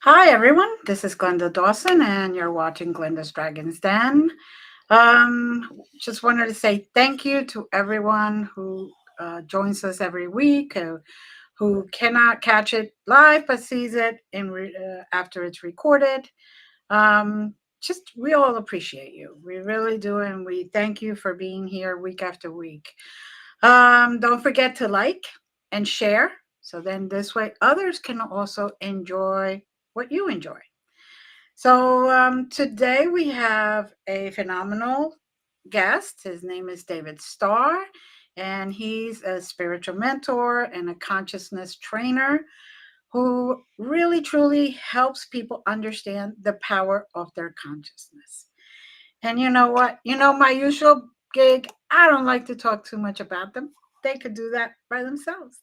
Hi, everyone. This is Glenda Dawson, and you're watching Glenda's Dragons Den. Just wanted to say thank you to everyone who joins us every week, who cannot catch it live but sees it after it's recorded. Just we all appreciate you. We really do, and we thank you for being here week after week. Don't forget to like and share, so then this way others can also enjoy what you enjoy. So today we have a phenomenal guest. His name is David Starr, and he's a spiritual mentor and a consciousness trainer who really truly helps people understand the power of their consciousness. And you know what? My usual gig, I don't like to talk too much about them. They could do that by themselves.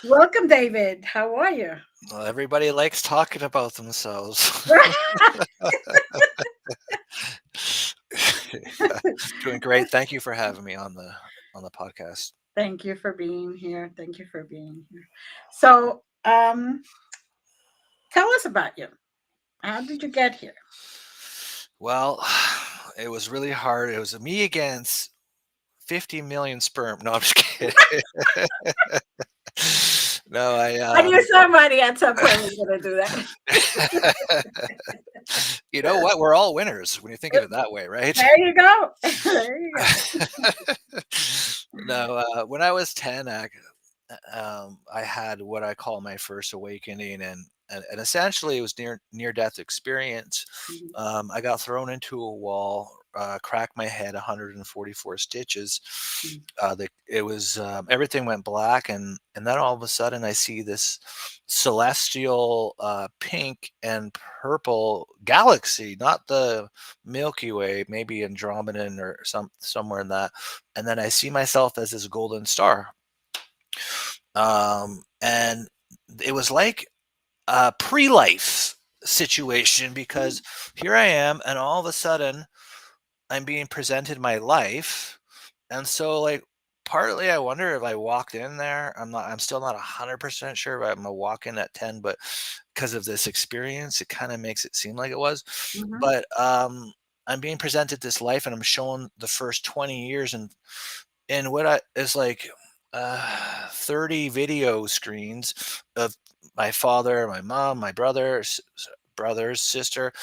Welcome, David. How are you? Well, everybody likes talking about themselves. Doing great. Thank you for having me on the podcast. Thank you for being here. Thank you for being here. So, tell us about you. How did you get here? Well, it was really hard. It was me against 50 million sperm. No, I'm just kidding. No, I knew somebody at some point was going to do you know what? We're all winners when you think of that. it that way, right? There you go. There you go. No, when I was 10, I had what I call my first awakening, and essentially it was near death experience. Mhm. I got thrown into a wall, cracked my head, 144 stitches. It was everything went black, and then all of a sudden I see this celestial pink and purple galaxy, not the Milky Way, maybe Andromedan or somewhere in that. And then I see myself as this golden star. And it was like a pre-life situation because here I am, and all of a sudden I'm being presented my life. And so, like, partly I wonder if I walked in there. I'm still not 100% sure if I'm gonna walk in at 10, but because of this experience, it kind of makes it seem like it was. Mhm. But I'm being presented this life, and I'm shown the first 20 years, and what I is like 30 video screens of my father, my mom, my brothers, sister,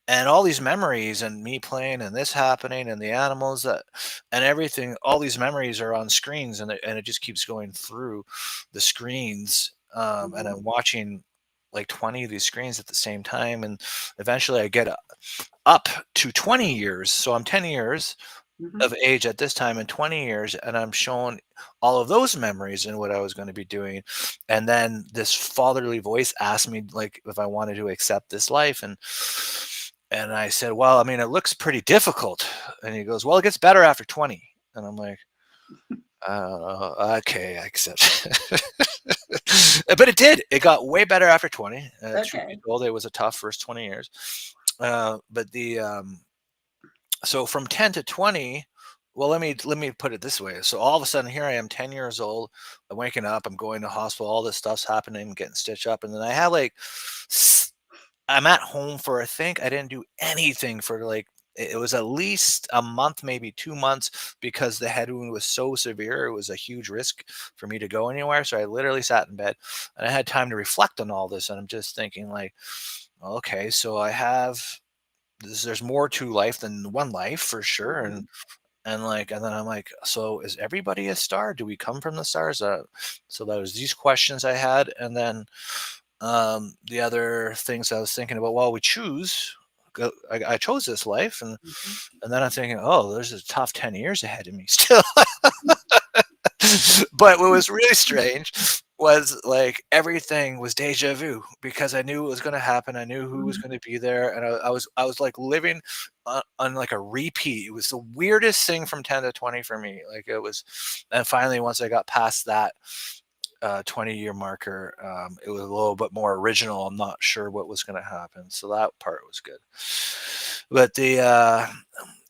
and all these memories, and me playing, and this happening, and the animals that, and everything. All these memories are on screens, and it just keeps going through the screens. And Mhm. I'm watching like 20 of these screens at the same time, and eventually I get up to 20 years. So I'm 10 years Mhm. of age at this time in 20 years, and I'm shown all of those memories and what I was going to be doing. And then this fatherly voice asked me like if I wanted to accept this life, and I said, well, I mean, it looks pretty difficult. And he goes, well, it gets better after 20. And I'm like, okay, I accept. But it did. It got way better after 20. Truth be Okay. told, it was a tough first 20 years. But the so from 10 to 20, well, let me put it this way. So all of a sudden here I am, 10 years old. I'm waking up, I'm going to hospital, all this stuff's happening, getting stitched up, and then I have like I'm at home for, I think I didn't do anything for like it was at least a month, maybe 2 months, because the head wound was so severe. It was a huge risk for me to go anywhere. So I literally sat in bed, and I had time to reflect on all this. And I'm just thinking like, okay, so there's more to life than one life for sure. Mhm. And then I'm like, so is everybody a star? Do we come from the stars? So that was these questions I had. And then the other things I was thinking about, well, we choose. I chose this life, Mhm. and then I'm thinking, oh, there's a tough 10 years ahead of me still. But what was really strange was like everything was deja vu because I knew it was going to happen. I knew who was Mhm. going to be there, and I was like living on like a repeat. It was the weirdest thing from 10 to 20 for me. Like it was, and finally once I got past that 20-year marker, it was a little bit more original. I'm not sure what was going to happen, so that part was good. But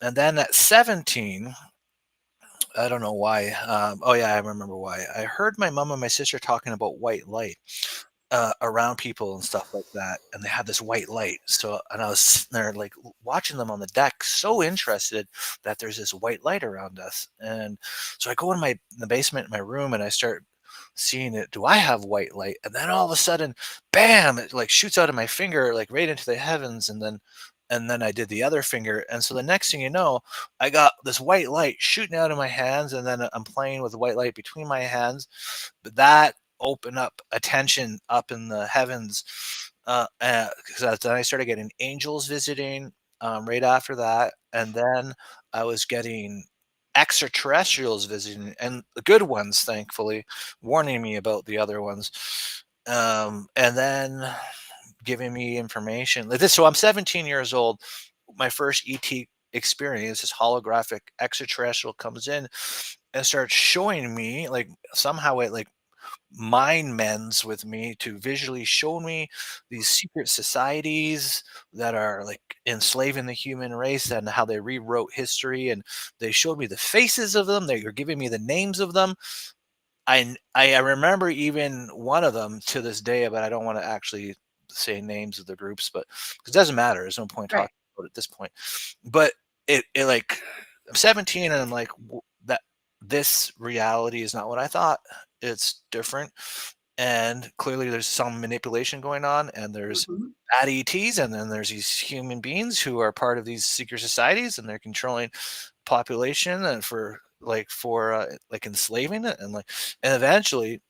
and then at 17, I don't know why. Oh yeah, I remember why. I heard my mom and my sister talking about white light, around people and stuff like that, and they had this white light. So, and I was sitting there like watching them on the deck, so interested that there's this white light around us. And so I go in the basement in my room, and I start seeing it. Do I have white light? And then all of a sudden, bam! It like shoots out of my finger, like right into the heavens, and then I did the other finger, and so the next thing you know, I got this white light shooting out of my hands, and then I'm playing with the white light between my hands. But that opened up attention up in the heavens, because then I started getting angels visiting right after that, and then I was getting extraterrestrials visiting, and the good ones, thankfully, warning me about the other ones, and then giving me information like this. So I'm 17 years old. My first ET experience, this holographic extraterrestrial comes in and starts showing me, like somehow it like mind mends with me to visually show me these secret societies that are like enslaving the human race and how they rewrote history. And they showed me the faces of them. They were giving me the names of them. I remember even one of them to this day, but I don't want to actually say names of the groups, but 'cause it doesn't matter. There's no point Right. talking about it at this point. But it like I'm 17 and I'm like that this reality is not what I thought. It's different. And clearly there's some manipulation going on, and there's Mhm. bad ETs, and then there's these human beings who are part of these secret societies, and they're controlling population and for like enslaving it. And eventually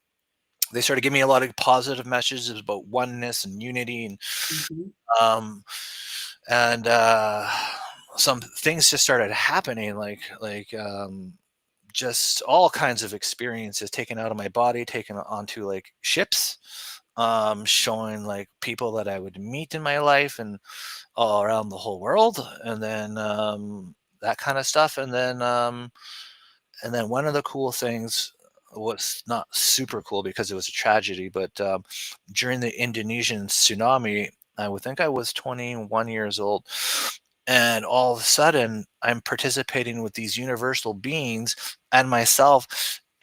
they started giving me a lot of positive messages about oneness and unity, Mhm. um and some things just started happening, just all kinds of experiences taken out of my body, taken onto like ships, showing like people that I would meet in my life and all around the whole world, and then that kind of stuff. And then one of the cool things was not super cool because it was a tragedy, but during the Indonesian tsunami, I would think I was 21 years old. And all of a sudden, I'm participating with these universal beings and myself,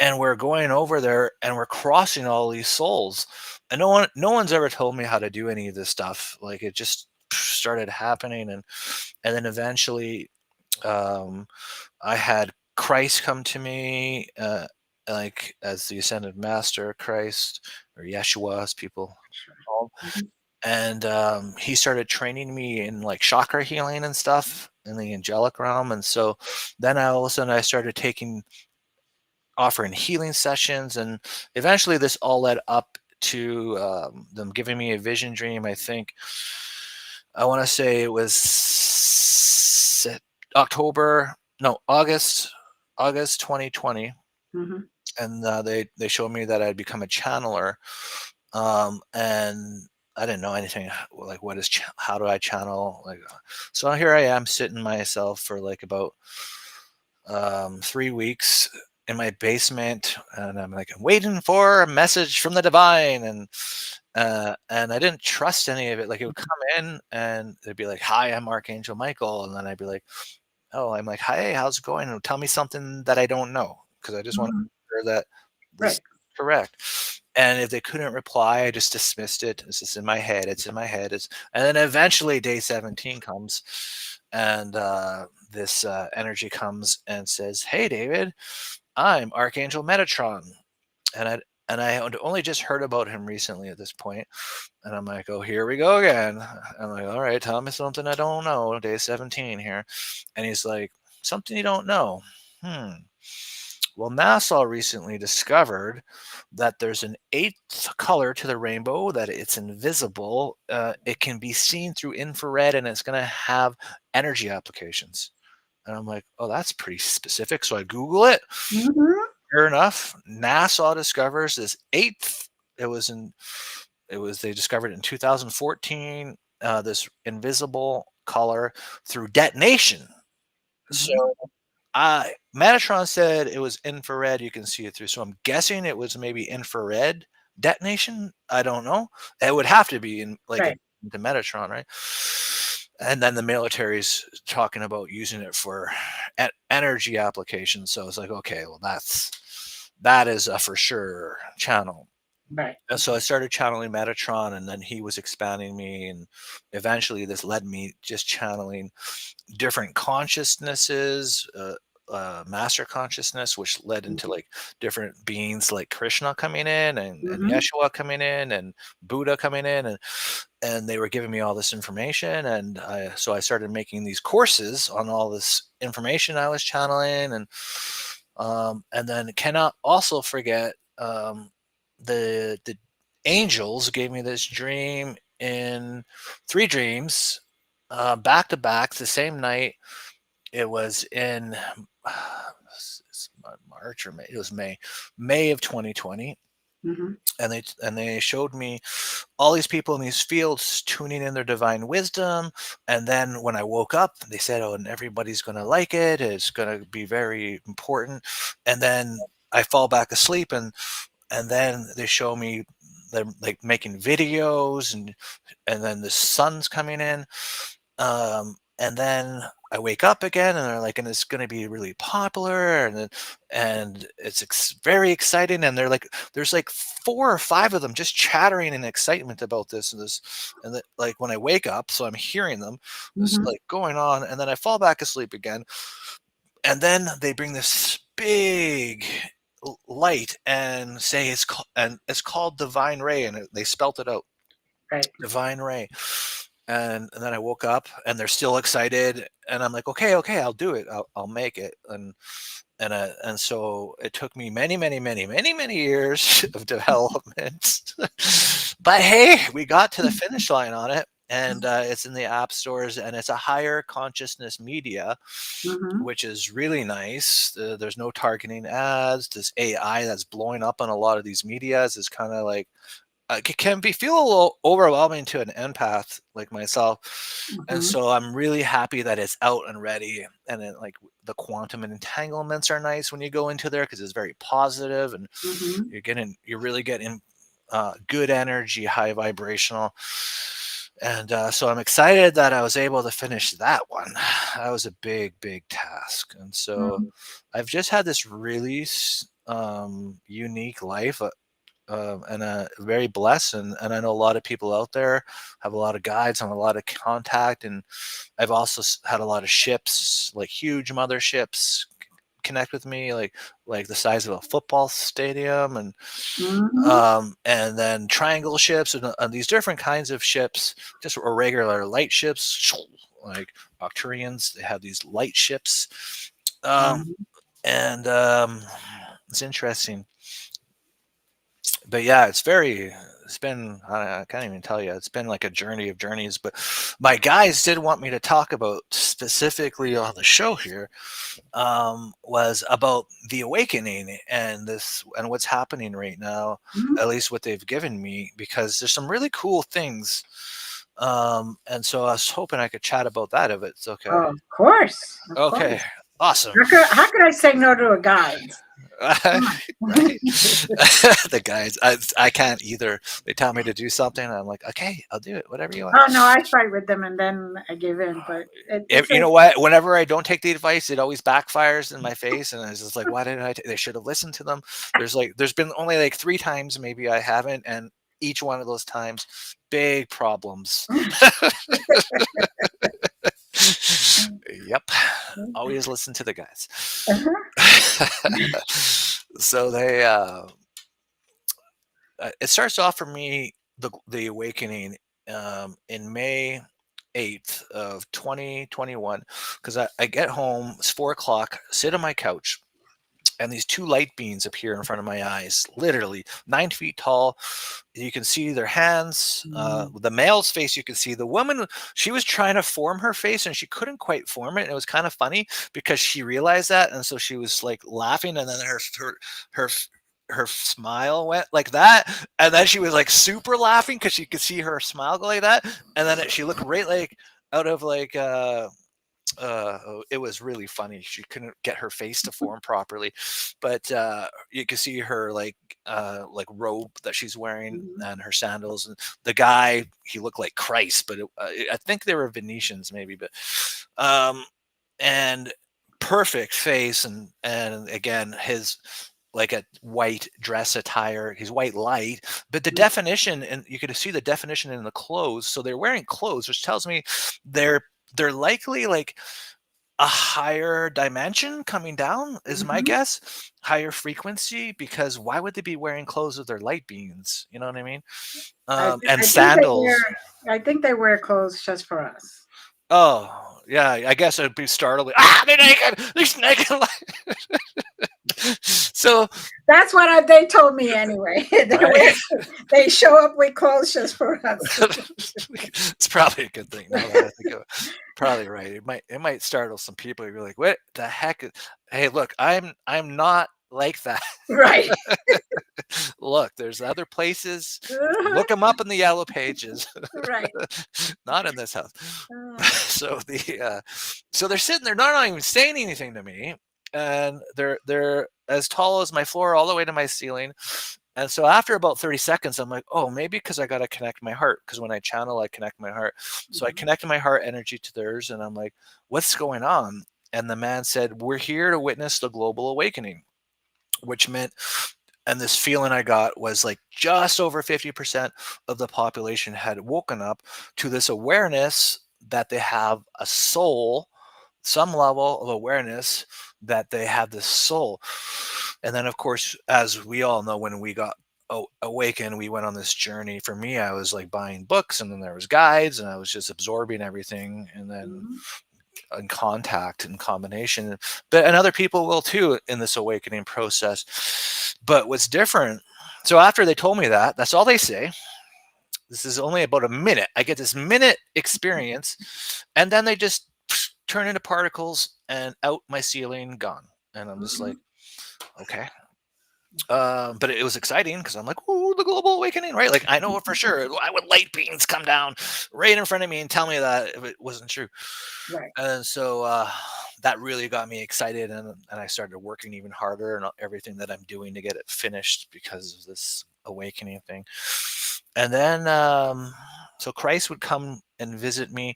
and we're going over there and we're crossing all these souls. And no one's ever told me how to do any of this stuff. Like it just started happening, and then eventually, um, I had Christ come to me, like as the ascended master, Christ or Yeshua, as people Sure. call him. Mhm. And he started training me in like chakra healing and stuff in the angelic realm. And so then all of a sudden I started offering healing sessions, and eventually this all led up to them giving me a vision dream. I think I want to say it was October, no, August 2020, Mhm. and they showed me that I'd become a channeler, and I didn't know anything like how do I channel so here I am sitting myself for like about 3 weeks in my basement, and I'm waiting for a message from the divine, and I didn't trust any of it. Like it would come in and they'd be like, "Hi, I'm Archangel Michael," and then I'd be like, "Oh," I'm like, "Hi, how's it going?" And tell me something that I don't know because I just want to Mhm. make sure that this is Right. correct. And if they couldn't reply, I just dismissed it. It's just in my head. It's in my head. And then eventually day 17 comes, and this energy comes and says, "Hey, David, I'm Archangel Metatron," and I had only just heard about him recently at this point, and I'm like, "Oh, here we go again." I'm like, "All right, tell me something I don't know. Day 17 here," and he's like, "Something you don't know." Hmm. Well, NASA recently discovered that there's an eighth color to the rainbow, that it's invisible. It can be seen through infrared, and it's going to have energy applications. And I'm like, oh, that's pretty specific. So I Google it. Mhm. Sure enough, NASA discovers this eighth. It was in. They discovered it in 2014. This invisible color through detonation. So Mhm. Metatron said it was infrared, you can see it through, so I'm guessing it was maybe infrared detonation. I don't know. It would have to be in like a Right. the Metatron, right? And then the military's talking about using it for energy applications. So it's like, okay, well that is a for sure channel. Right. And so I started channeling Metatron, and then he was expanding me, and eventually this led me just channeling different consciousnesses, master consciousness, which led into like different beings like Krishna coming in, and Mm-hmm. Yeshua coming in, and Buddha coming in, and they were giving me all this information, and so I started making these courses on all this information I was channeling, and then cannot also forget, the angels gave me this dream in three dreams, back to back the same night. It was in March or May. It was May of 2020, Mm-hmm. and they showed me all these people in these fields tuning in their divine wisdom. And then when I woke up, they said, "Oh, and everybody's going to like it. It's going to be very important." And then I fall back asleep, and then they show me them like making videos, and then the sun's coming in, and then I wake up again, and they're like, and it's going to be really popular, and it's very exciting, and they're like, there's like four or five of them just chattering in excitement about this and this, like when I wake up, so I'm hearing them, this Mm-hmm. like going on, and then I fall back asleep again, and then they bring this big light and say it's called divine ray, and they spelt it out, Right. divine ray. And then I woke up, and they're still excited, and I'm like, okay, okay, I'll do it, I'll make it. And so it took me many, many, many, many, many years of development, but hey, we got to the finish line on it, and it's in the app stores, and it's a higher consciousness media, Mm-hmm. which is really nice. There's no targeting ads. This AI that's blowing up on a lot of these medias is kind of like, can be feel a little overwhelming to an empath like myself. And Mm-hmm. so I'm really happy that it's out and ready. And then like the quantum entanglements are nice when you go into there because it's very positive, and Mm-hmm. you're really getting good energy, high vibrational. And so I'm excited that I was able to finish that one. That was a big, big task. And so Mm-hmm. I've just had this really unique life, and very blessed. And I know a lot of people out there have a lot of guides and a lot of contact. And I've also had a lot of ships, like huge motherships, connect with me, like the size of a football stadium, Mm-hmm. and then triangle ships, and these different kinds of ships, just irregular light ships, like Octurians. They have these light ships, um, Mm-hmm. and it's interesting. But yeah, it's been, I can't even tell you, it's been like a journey of journeys. But my guys did want me to talk about specifically on the show here, was about the awakening and this and what's happening right now, Mm-hmm. at least what they've given me, because there's some really cool things. And so I was hoping I could chat about that if it's okay. Oh, of course. Of Okay, course. awesome. How could I say no to a guide? Come on. Right? The guys, I can't either. They tell me to do something, and I'm like, okay, I'll do it, whatever you want. Oh no, I fight with them and then I give in. But it's You a know what? Whenever I don't take the advice, it always backfires in my face, and it's just like, why didn't I? They should have listened to them. There's been only like three times maybe I haven't, and each one of those times, big problems. Yep, always listen to the guys. uh-huh. So it starts off for me, the awakening, in May 8th of 2021, because I get home, it's 4 o'clock, sit on my couch, and these two light beams appear in front of my eyes, literally 9 feet tall. You can see their hands. The male's face, you can see. The woman, she was trying to form her face, and she couldn't quite form it. And it was kind of funny because she realized that, and so she was like laughing, and then her her smile went like that, and then she was like super laughing because she could see her smile go like that, and then she looked right like out of like it was really funny. She couldn't get her face to form properly, but you can see her like robe that she's wearing Mhm. and her sandals. And the guy, he looked like Christ, but I think they were Venetians maybe. But um, and perfect face, and again his like a white dress attire. He's white light, but the Mhm. definition, and you could see the definition in the clothes. So they're wearing clothes, which tells me they're they're likely like a higher dimension coming down is my Mhm. guess, higher frequency, because why would they be wearing clothes if they're light beings? You know what I mean? And I think they wear. sandals. I think they wear clothes just for us. Oh, yeah, I guess it'd be startling. Ah, they're naked. They're naked. So, That's what they told me anyway. They wear. right? They show up with clothes just for us. It's probably a good thing. Now that I think of it, probably right. It might startle some people. You're like, what the heck? Hey, look, I'm not like that. Right. Look, there's other places. Uh-huh. Look them up in the yellow pages. Right. Not in this house. Uh, So they're sitting there, not even saying anything to me, and they're as tall as my floor, all the way to my ceiling. And so after about 30 seconds, I'm like, oh, maybe because I got to connect my heart. Because when I channel, I connect my heart. So I mhm, connected my heart energy to theirs, and I'm like, what's going on? And the man said, we're here to witness the global awakening, which meant, and this feeling I got was like just over 50% of the population had woken up to this awareness that they have a soul, some level of awareness that they have this soul. And then, of course, as we all know, when we got awakened, we went on this journey. For me, I was like buying books, and then there was guides, and I was just absorbing everything. And then mhm, in contact and combination, but and other people will too in this awakening process. But what's different, so after they told me that, that's all they say. This is only about a minute. I get this minute experience, and then they just turn into particles and out my ceiling, gone. And I'm just like, mhm, okay. But it was exciting because I'm like, "Ooh, the global awakening!" Right? Like I know for sure. Why would light beings come down right in front of me and tell me that if it wasn't true? right. And so that really got me excited, and I started working even harder and everything that I'm doing to get it finished because of this awakening thing. And then, so Christ would come and visit me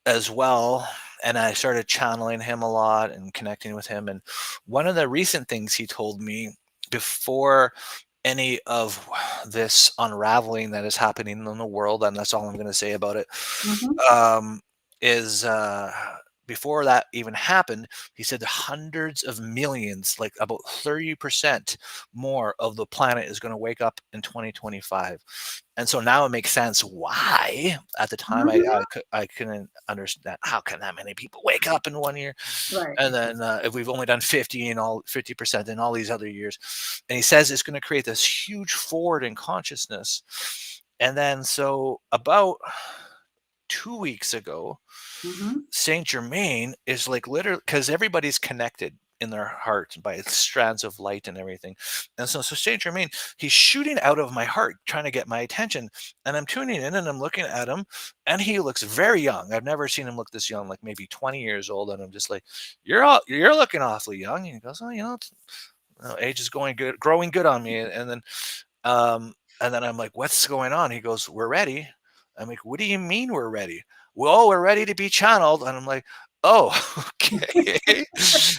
as well, and I started channeling him a lot and connecting with him. And one of the recent things he told me before any of this unraveling that is happening in the world, and that's all I'm going to say about it, Mhm, um, is before that even happened, he said hundreds of millions, like about 30% more of the planet is going to wake up in 2025. And so now it makes sense why at the time mhm, I couldn't understand how can that many people wake up in 1 year. right. And then if we've only done 50 and all 50% in all these other years, and he says it's going to create this huge forward in consciousness. And then so about 2 weeks ago, Mhm, Saint Germain is like literally because everybody's connected in their heart by strands of light and everything. And so Saint Germain, he's shooting out of my heart, trying to get my attention. And I'm tuning in and I'm looking at him, and he looks very young. I've never seen him look this young, like maybe 20 years old. And I'm just like, you're looking awfully young. And he goes, oh, age is going good, growing good on me. And then I'm like, what's going on? He goes, we're ready. I'm like, what do you mean we're ready? Well, we're ready to be channeled. And I'm like, oh, okay.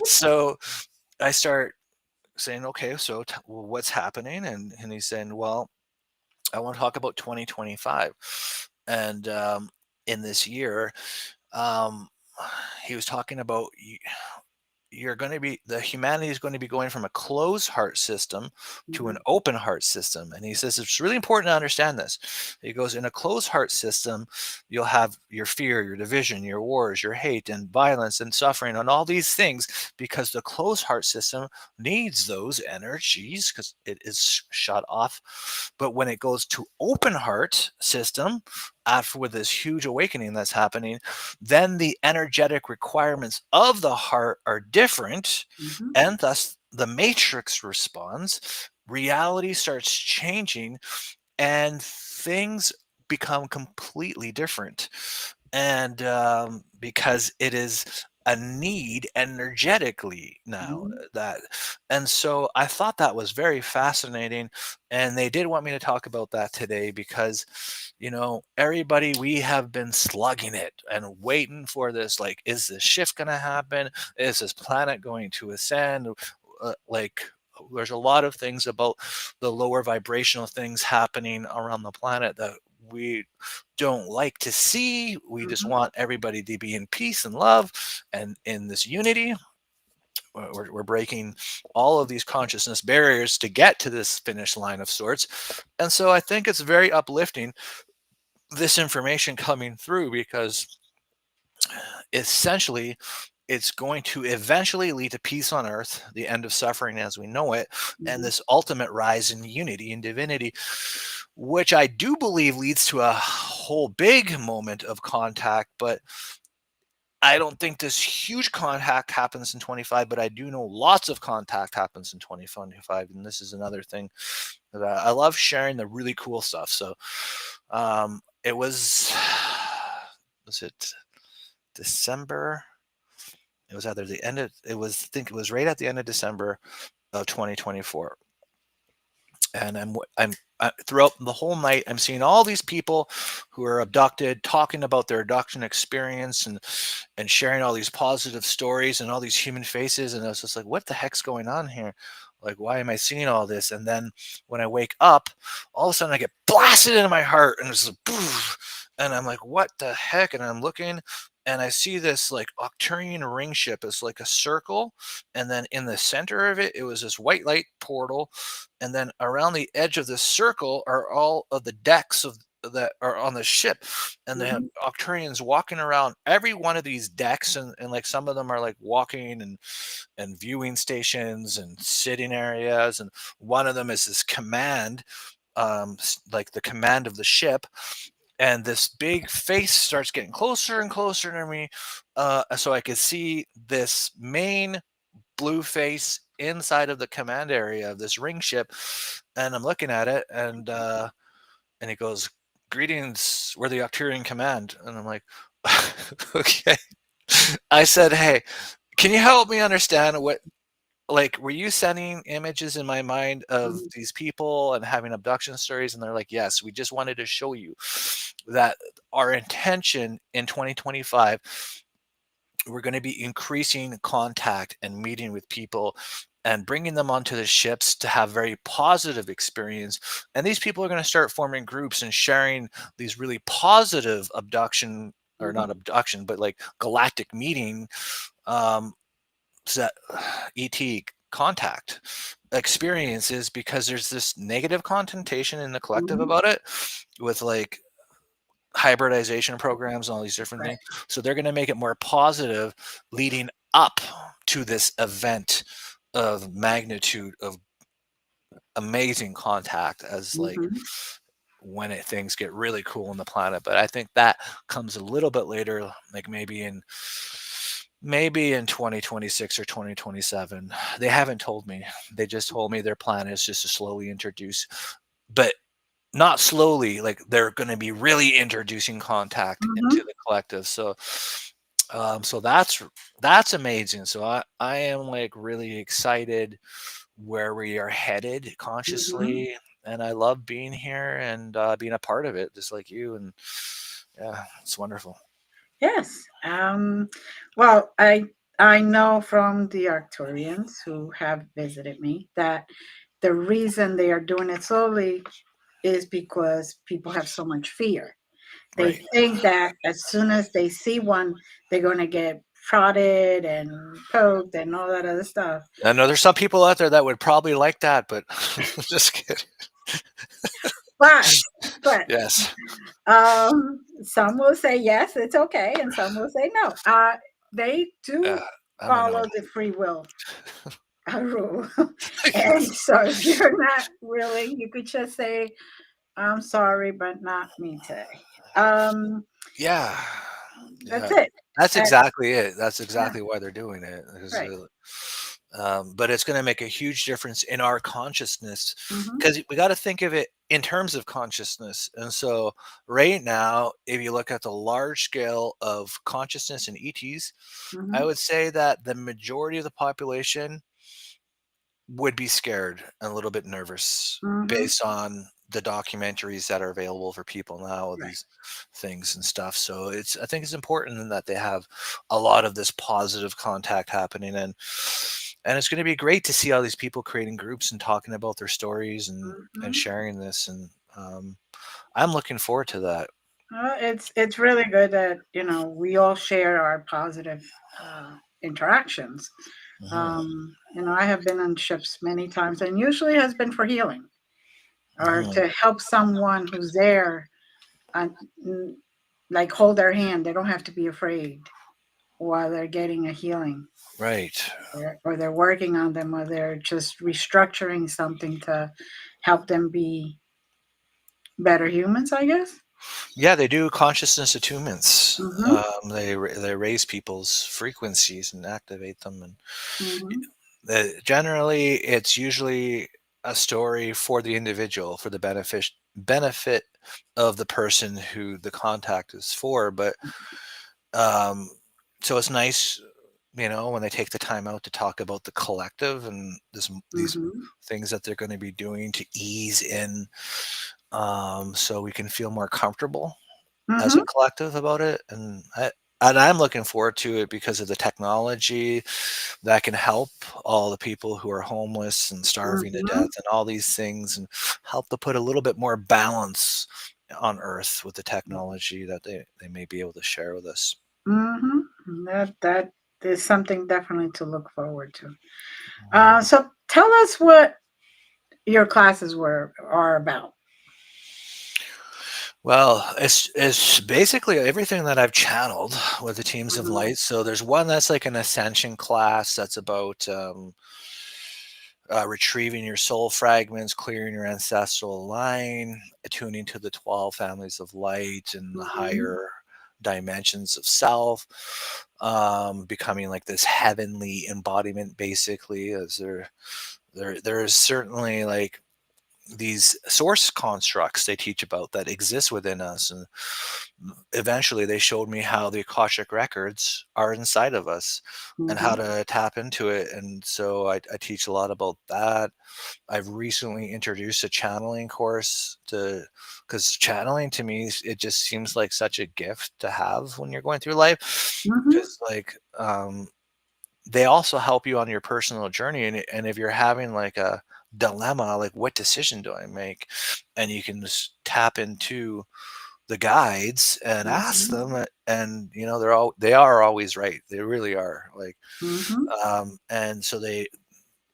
So I start saying, okay, so well, what's happening? And he's saying, well, I want to talk about 2025. And in this year, um, he was talking about you're going to be the humanity is going to be going from a closed heart system to an mhm, open heart system. And he says it's really important to understand this. He goes, in a closed heart system, you'll have your fear, your division, your wars, your hate and violence and suffering and all these things, because the closed heart system needs those energies because it is shut off. But when it goes to open heart system, after with this huge awakening that's happening, then the energetic requirements of the heart are different, mhm, and thus the matrix responds. Reality starts changing, and things become completely different. And because it is a need energetically now mhm, that, and so I thought that was very fascinating, and they did want me to talk about that today because everybody, we have been slugging it and waiting for this, like, is this shift going to happen, is this planet going to ascend, like, there's a lot of things about the lower vibrational things happening around the planet that we don't like to see. We just Mhm. want everybody to be in peace and love and in this unity. We're breaking all of these consciousness barriers to get to this finish line of sorts. And so I think it's very uplifting, this information coming through, because essentially it's going to eventually lead to peace on earth, the end of suffering as we know it, and Mhm. this ultimate rise in unity and divinity, which I do believe leads to a whole big moment of contact. But I don't think this huge contact happens in 25, but I do know lots of contact happens in 2025. And this is another thing that I love sharing the really cool stuff. So it was it December? It was either the end of, it was, I think it was right at the end of December of 2024. And throughout the whole night, I'm seeing all these people who are abducted talking about their abduction experience, and sharing all these positive stories and all these human faces. And I was just like, what the heck's going on here? Like, why am I seeing all this? And then when I wake up, all of a sudden I get blasted into my heart, and it's like, poof, and I'm like, what the heck? And I'm looking, and I see this like Octurian ring ship. It's like a circle, and then in the center of it, it was this white light portal, and then around the edge of this circle are all of the decks of that are on the ship, and they have Mhm. Octurians walking around every one of these decks, and like some of them are like walking and viewing stations and sitting areas, and one of them is this command, like the command of the ship, and this big face starts getting closer and closer to me, so I could see this main blue face inside of the command area of this ring ship, and I'm looking at it, and it goes, "Greetings, we're the Octurian Command," and I'm like, "Okay." I said, "Hey, can you help me understand what?" Like, were you sending images in my mind of Mhm. these people and having abduction stories? And they're like, yes, we just wanted to show you that our intention in 2025, we're going to be increasing contact and meeting with people and bringing them onto the ships to have very positive experience. And these people are going to start forming groups and sharing these really positive abduction, or not Mhm. abduction, but like galactic meeting, um, that ET contact experiences, because there's this negative connotation in the collective Mhm. about it, with like hybridization programs and all these different Right. things. So they're going to make it more positive leading up to this event of magnitude of amazing contact, as like Mhm. when things get really cool on the planet. But I think that comes a little bit later, like maybe in 2026 or 2027. They haven't told me. They just told me their plan is just to slowly introduce, but not slowly, like they're going to be really introducing contact into Mhm. the collective. So so that's amazing. So I am like really excited where we are headed Mhm. consciously, and I love being here and being a part of it, just like you. And yeah, it's wonderful. Yes. Well, I know from the Arcturians who have visited me that the reason they are doing it slowly is because people have so much fear. They Right. think that as soon as they see one, they're going to get prodded and poked and all that other stuff. I know there's some people out there that would probably like that, but just kidding. But, but Yes. some will say yes, it's okay, and some will say no. They Uh, do I'm a no. follow the free will rule. And so if you're not willing, you could just say, I'm sorry, but not me today. Um, Yeah. that's Yeah. it. That's Uh, exactly it. That's yeah, exactly why they're doing it. right. But it's going to make a huge difference in our consciousness, Hmm. because we got to think of it in terms of consciousness. And so, right now, if you look at the large scale of consciousness and ETs, I Hmm. would say that the majority of the population would be scared and a little bit nervous Hmm. based on the documentaries that are available for people now, Right. these things and stuff. So I think it's important that they have a lot of this positive contact happening. and it's going to be great to see all these people creating groups and talking about their stories and Mhm. sharing this. And I'm looking forward to that. It's really good that we all share our positive interactions. Hmm. I have been on ships many times, and usually has been for healing or Hmm. to help someone who's there, and like hold their hand. They don't have to be afraid while they're getting a healing, Right. or they're working on them, or they're just restructuring something to help them be better humans, I guess. Yeah, they do consciousness attunements. Mm-hmm. They raise people's frequencies and activate them, and Mm-hmm. generally it's usually a story for the individual, for the benefit of the person who the contact is for. But um, so it's nice, when they take the time out to talk about the collective and these Mm-hmm. things that they're going to be doing to ease in, so we can feel more comfortable as a Mm-hmm. collective about it. And I'm looking forward to it because of the technology that can help all the people who are homeless and starving to Mm-hmm. death and all these things, and help to put a little bit more balance on earth with the technology that they may be able to share with us. Mm-hmm. That is something definitely to look forward to. Mhm. So tell us what your classes are about. Well, it's basically everything that I've channeled with the teams of Mm-hmm. light. So there's one that's like an ascension class that's about retrieving your soul fragments, clearing your ancestral line, attuning to the 12 families of light and the Mm-hmm. higher dimensions of self, becoming like this heavenly embodiment. Basically, as there is certainly like these source constructs they teach about that exist within us, and eventually they showed me how the akashic records are inside of us and how Mm-hmm. to tap into it. And so I teach a lot about that. I've recently introduced a channeling course to because channeling to me, it just seems like such a gift to have when you're going through life, Mm-hmm. because like they also help you on your personal journey. And if you're having like a dilemma, like what decision do I make, and you can just tap into the guides and ask Mm-hmm. them, and they are always right. They really are, like, Mm-hmm. and so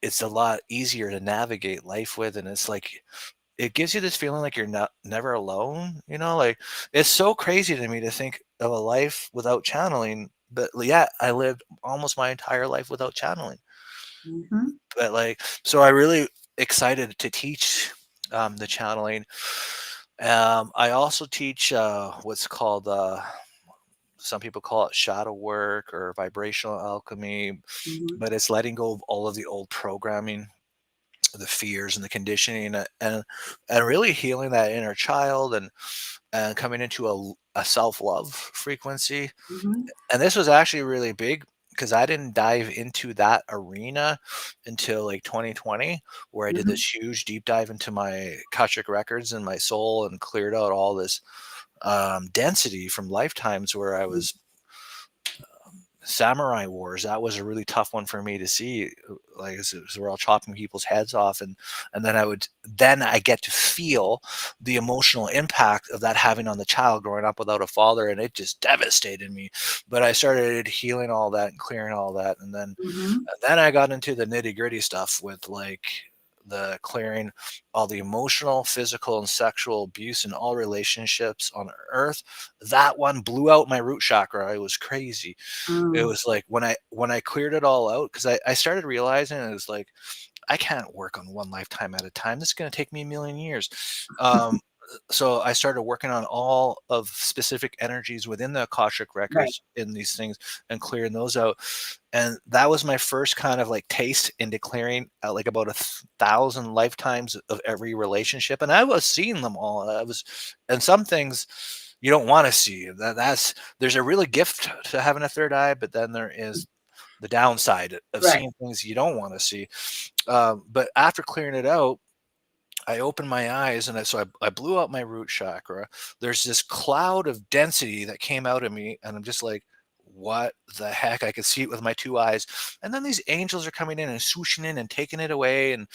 it's a lot easier to navigate life with. And it's like it gives you this feeling like you're not never alone, like it's so crazy to me to think of a life without channeling. But yeah, I lived almost my entire life without channeling. Mm-hmm. But like, so I really excited to teach the channeling. I also teach what's called some people call it shadow work or vibrational alchemy, Mm-hmm. but it's letting go of all of the old programming, the fears and the conditioning, and really healing that inner child, and coming into a self-love frequency. Mm-hmm. And this was actually really big because I didn't dive into that arena until like 2020, where I did Mm-hmm. this huge deep dive into my Akashic records and my soul and cleared out all this density from lifetimes where I was samurai wars. That was a really tough one for me to see. Like, we're all chopping people's heads off, and then I get to feel the emotional impact of that having on the child growing up without a father, and it just devastated me. But I started healing all that and clearing all that, Mm-hmm. and then I got into the nitty gritty stuff with like the clearing all the emotional, physical, and sexual abuse in all relationships on earth. That one blew out my root chakra. It was crazy. It Mm-hmm. was like when I cleared it all out, because I started realizing it was like I can't work on one lifetime at a time. This is going to take me a million years. Um, so I started working on all of specific energies within the Akashic Right. records in these things and clearing those out. And that was my first kind of like taste into clearing like about 1,000 lifetimes of every relationship. And I was seeing them all. And some things you don't want to see. There's a really gift to having a third eye, but then there is the downside of Right. seeing things you don't want to see. But after clearing it out, I opened my eyes, and I blew out my root chakra. There's this cloud of density that came out of me, and I'm just like, what the heck? I could see it with my two eyes. And then these angels are coming in and swooshing in and taking it away, and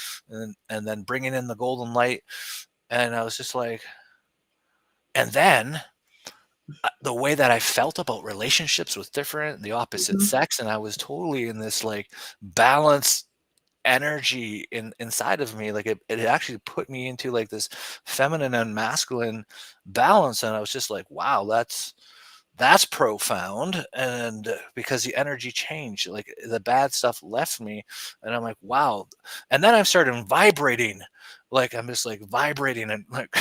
then bringing in the golden light. And I was just like, and then the way that I felt about relationships with the opposite Mhm. sex, and I was totally in this like balance energy inside of me. Like it actually put me into like this feminine and masculine balance, and I was just like, wow, that's profound. And because the energy changed, like the bad stuff left me, and I'm like, wow. And then I started vibrating, like I'm just like vibrating, and like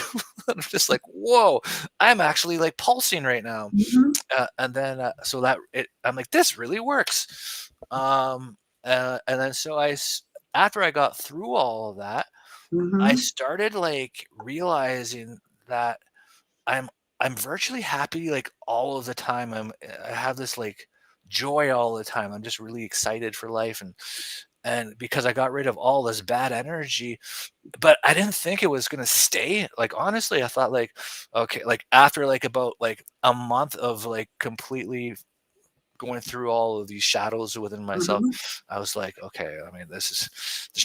I'm just like, whoa, I'm actually like pulsing right now. Mhm. And then so that it I'm like, this really works. And then after I got through all of that, I Mhm. started like realizing that I'm I'm virtually happy like all of the time. I have this like joy all the time. I'm just really excited for life, and because I got rid of all this bad energy, but I didn't think it was gonna stay. Like honestly, I thought like, okay, like after like about like a month of like completely going through all of these shadows within myself, Mhm. I was like, okay, I mean, there's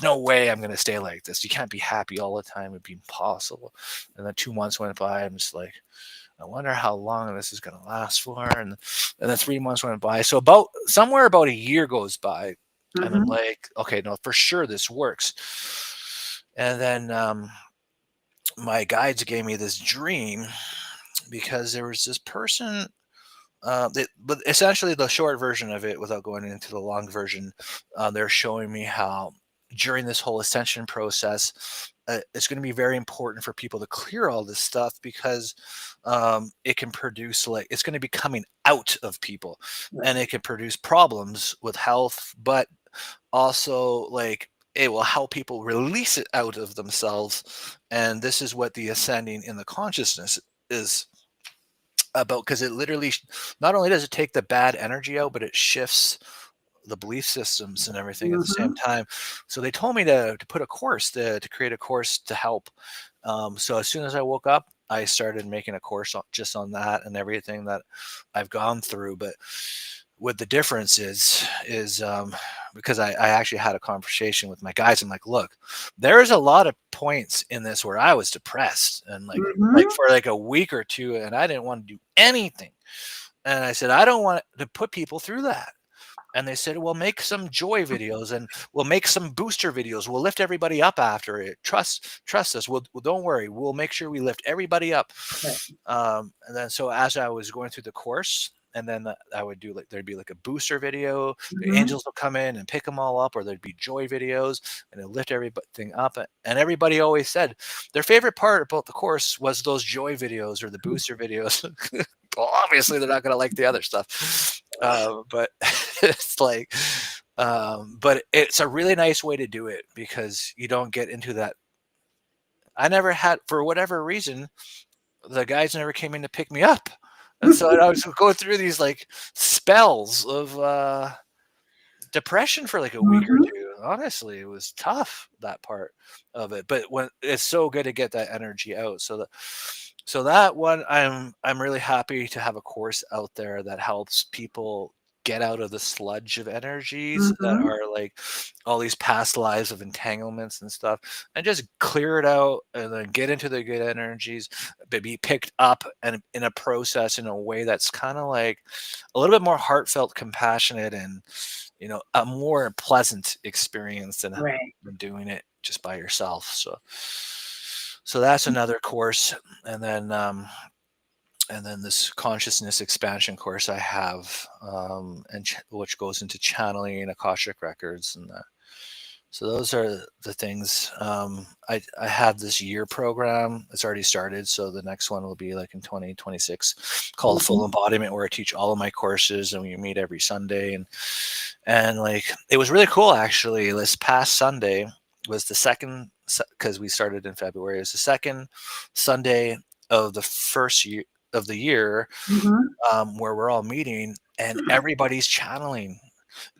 no way I'm gonna stay like this. You can't be happy all the time. It'd be impossible. And then 2 months went by. I'm just like, I wonder how long this is going to last for. And then 3 months went by. So about a year goes by, and I'm Mhm. like, okay, no, for sure this works. And then my guides gave me this dream because there was this person. But essentially, the short version of it, without going into the long version, they're showing me how during this whole ascension process, it's going to be very important for people to clear all this stuff because it can produce like it's going to be coming out of people, and Right. it can produce problems with health, but also like it will help people release it out of themselves. And this is what the ascending in the consciousness is about, because it literally not only does it take the bad energy out, but it shifts the belief systems and everything at the same Mhm. time. So they told me to put a course to create a course to help. So as soon as I woke up, I started making a course just on that and everything that I've gone through. But what the difference is because I actually had a conversation with my guys. I'm like, look, there is a lot of points in this where I was depressed and like Mhm. for like a week or two, and I didn't want to do anything. And I said, I don't want to put people through that. And they said, "Well, make some joy videos, and we'll make some booster videos. We'll lift everybody up after it. Trust us. Well, don't worry. We'll make sure we lift everybody up." Right. And then so as I was going through the course, and then I would do like there'd be like a booster video. The Mhm. angels will come in and pick them all up, or there'd be joy videos, and it lift everything up. And everybody always said their favorite part about the course was those joy videos or the booster videos. Well, obviously they're not going to like the other stuff, but it's like, but it's a really nice way to do it because you don't get into that. I never had, for whatever reason, the guys never came in to pick me up. And so I was going through these like spells of depression for like a week or Mhm. two. Honestly, it was tough, that part of it. But when it's so good to get that energy out. So that one, I'm really happy to have a course out there that helps people get out of the sludge of energies that Mhm. are like all these past lives of entanglements and stuff, and just clear it out and then get into the good energies, but be picked up and in a process in a way that's kind of like a little bit more heartfelt, compassionate, and a more pleasant experience Right. than doing it just by yourself. So that's another course. And then um and then this consciousness expansion course I have, which goes into channeling and akashic records, and so those are the things. I have this year program. It's already started, so the next one will be like in 2026, called Mhm. Full Embodiment, where I teach all of my courses, and we meet every Sunday. And like it was really cool actually. This past Sunday was the second, because we started in February. It was the second Sunday of the first year of the year, Mhm. where we're all meeting and everybody's channeling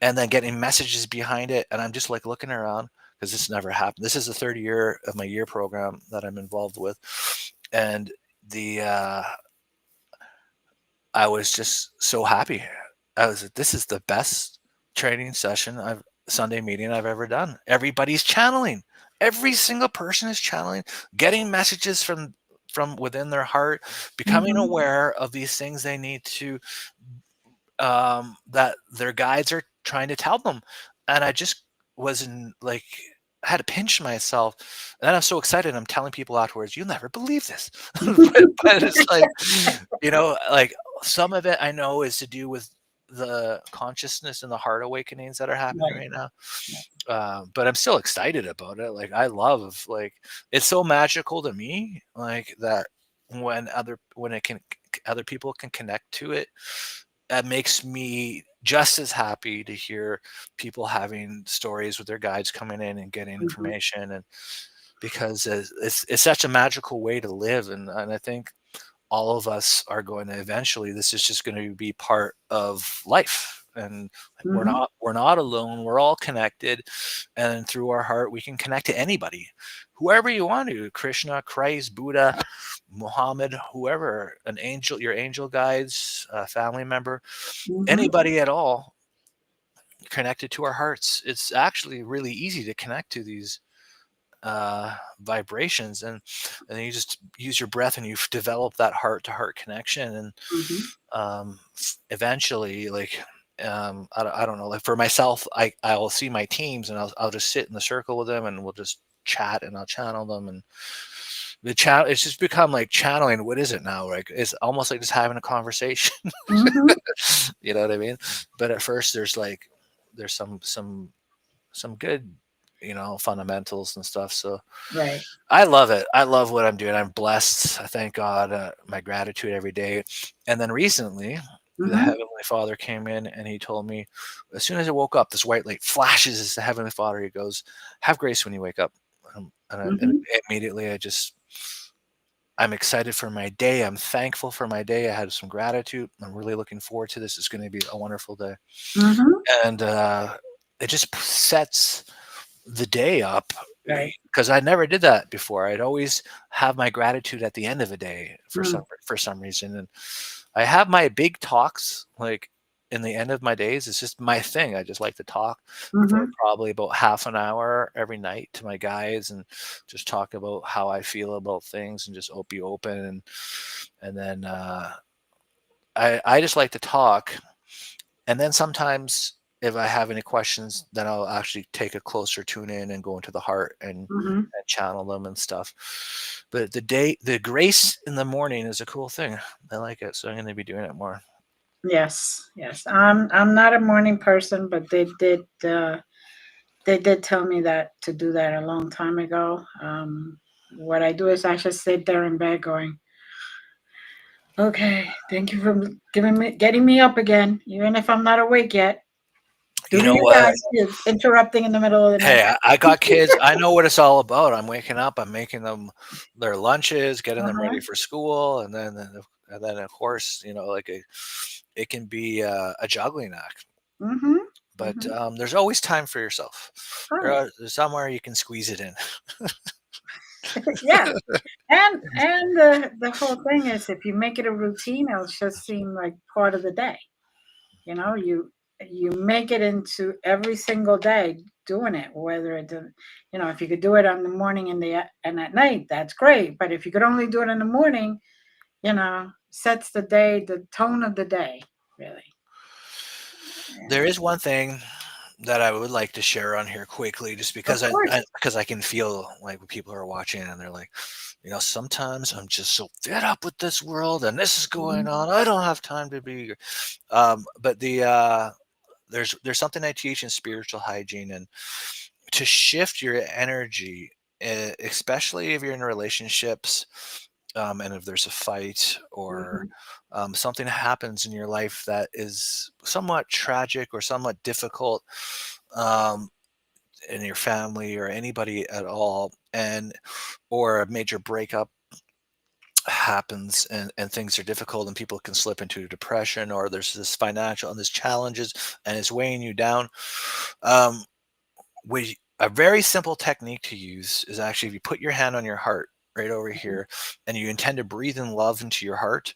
and then getting messages behind it. And I'm just like looking around because this never happened. This is the third year of my year program that I'm involved with. And the I was just so happy. I was like, this is the best training session Sunday meeting I've ever done. Everybody's channeling. Every single person is channeling, getting messages from within their heart, becoming Mm-hmm. aware of these things they need to, that their guides are trying to tell them. And I just wasn't like, I had to pinch myself. And then I'm so excited. I'm telling people afterwards, you'll never believe this. But it's like, like some of it I know is to do with the consciousness and the heart awakenings that are happening Right. right now. Right. But I'm still excited about it. Like I love, like, it's so magical to me, like that when it can, other people can connect to it. That makes me just as happy to hear people having stories with their guides coming in and getting Mm-hmm. information, and because it's such a magical way to live, and I think all of us are going to eventually, this is just going to be part of life, and Mm-hmm. we're not alone, we're all connected, and through our heart we can connect to anybody, whoever you want to, Krishna, Christ, Buddha, Muhammad, whoever, an angel, your angel guides, a family member, Mm-hmm. anybody at all connected to our hearts. It's actually really easy to connect to these vibrations, and then you just use your breath and you develop that heart to heart connection, and Mm-hmm. eventually, like, I don't know, like for myself, I will see my teams and I'll just sit in the circle with them and we'll just chat and I'll channel them, and the chat, it's just become like channeling. What is it now? Like it's almost like just having a conversation. Mm-hmm. You know what I mean? But at first there's some good, fundamentals and stuff. So Right. I love it. I love what I'm doing. I'm blessed. I thank God. My gratitude every day. And then recently, the Mm-hmm. Heavenly Father came in and he told me, as soon as I woke up, this white light flashes as the Heavenly Father. He goes, "Have grace when you wake up." And Mm-hmm. immediately I'm excited for my day. I'm thankful for my day. I had some gratitude. I'm really looking forward to this. It's going to be a wonderful day. Mm-hmm. And it just sets the day up, Right. because I never did that before. I'd always have my gratitude at the end of a day Mm. for some reason, and I have my big talks like in the end of my days. It's just my thing. I just like to talk for Mm-hmm. probably about half an hour every night to my guides and just talk about how I feel about things and just be open, and then I just like to talk, and then sometimes if I have any questions, then I'll actually take a closer tune in and go into the heart Mm-hmm. and channel them and stuff. But the grace in the morning is a cool thing. I like it, so I'm going to be doing it more. Yes. Yes. I'm not a morning person, but they did tell me that to do that a long time ago. What I do is I just sit there in bed going, okay, thank you for getting me up again, even if I'm not awake yet. Do You know you what? guys you're interrupting in the middle of the night? Hey, I got kids. I know what it's all about. I'm waking up. I'm making them their lunches, getting them Uh-huh. ready for school, and then of course, like it can be a juggling act. Mm-hmm. But Mm-hmm. there's always time for yourself. Right. There's somewhere you can squeeze it in. Yeah. And the whole thing is if you make it a routine, it'll just seem like part of the day. You know, you make it into every single day doing it, whether it, if you could do it on the morning and at night, that's great. But if you could only do it in the morning, sets the day, the tone of the day, really. There And is one thing that I would like to share on here quickly, just of because course. because I can feel like when people are watching and they're like, sometimes I'm just so fed up with this world and this is going Mhm. on. I don't have time to be. But there's something I teach in spiritual hygiene, and to shift your energy, especially if you're in relationships, and if there's a fight or Mhm. something happens in your life that is somewhat tragic or somewhat difficult, um, in your family or anybody at all, and or a major breakup happens, and things are difficult and people can slip into depression, or there's this financial and this challenges and it's weighing you down. um, a very simple technique to use is actually if you put your hand on your heart right over Mhm. here and you intend to breathe in love into your heart,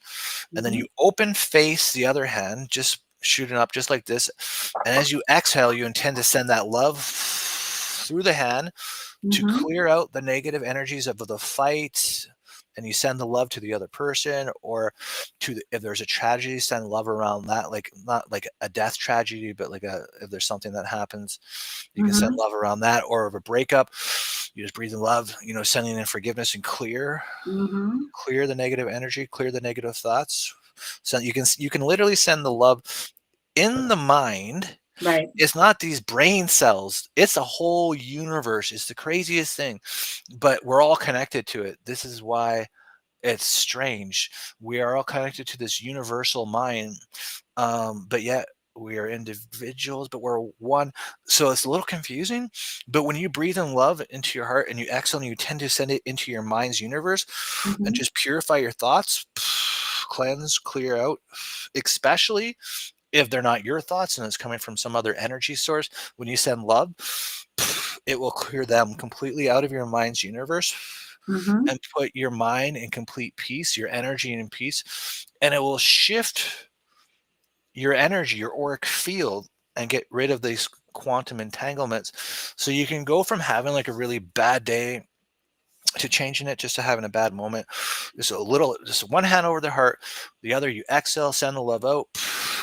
and then Mhm. you open face the other hand, just shooting up just like this. And as you exhale, you intend to send that love through the hand to Mhm. clear out the negative energies of the fight, and you send the love to the other person, or if there's a tragedy, send love around that, like not like a death tragedy, but like a if there's something that happens, you can send Mhm. love around that, or of a breakup, you just breathe in love, sending in forgiveness and Mhm. clear the negative energy, clear the negative thoughts. So you can literally send the love in the mind. Right. It's not these brain cells, it's a whole universe. It's the craziest thing, but we're all connected to it. This is why it's strange. We are all connected to this universal mind, but yet we are individuals, but we're one. So it's a little confusing. But when you breathe in love into your heart and you exhale and you tend to send it into your mind's universe and Mhm. just purify your thoughts, cleanse, clear out, especially if they're not your thoughts and it's coming from some other energy source. When you send love, it will clear them completely out of your mind's universe Mhm. and put your mind in complete peace, your energy in peace, and it will shift your energy, your auric field, and get rid of these quantum entanglements. So you can go from having like a really bad day to changing it just to having a bad moment. Just a little, just one hand over the heart, the other you exhale, send the love out,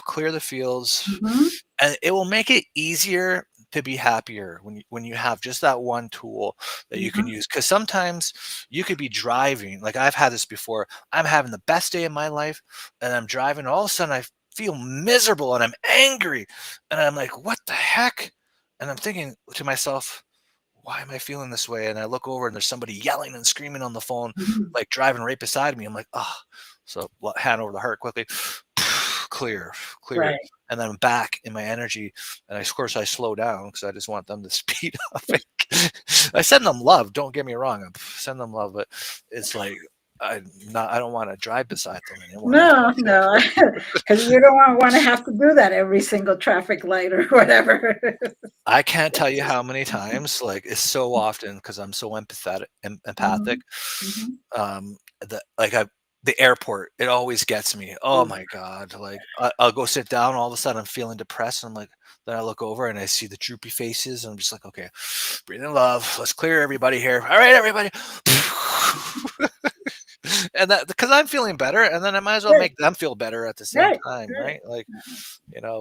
clear the fields, Mhm. and it will make it easier to be happier when you have just that one tool that you can Mhm. use. Because sometimes you could be driving, like I've had this before. I'm having the best day of my life, and I'm driving. All of a sudden, I feel miserable and I'm angry, and I'm like, "What the heck?" And I'm thinking to myself, why am I feeling this way? And I look over and there's somebody yelling and screaming on the phone, Mhm. like driving right beside me. I'm like, oh, so hand over the heart quickly, clear, clear. Right. And then I'm back in my energy. And of course, I slow down because I just want them to speed up. I send them love. Don't get me wrong. I send them love, but it's like, I don't want to drive beside them anymore. No, no, because you don't want to have to do that every single traffic light or whatever. I can't tell you how many times, like, it's so often because I'm so empathic. Mhm. Mhm. The airport, it always gets me. Oh Mm. my god, like, I'll go sit down, all of a sudden, I'm feeling depressed, and I'm like then I look over and I see the droopy faces, and I'm just like, "Okay, breathe in love, let's clear everybody here. Alright, everybody." And that because I'm feeling better, and then I might as well Good. make them feel better at the same Right. time, Right. right? Like,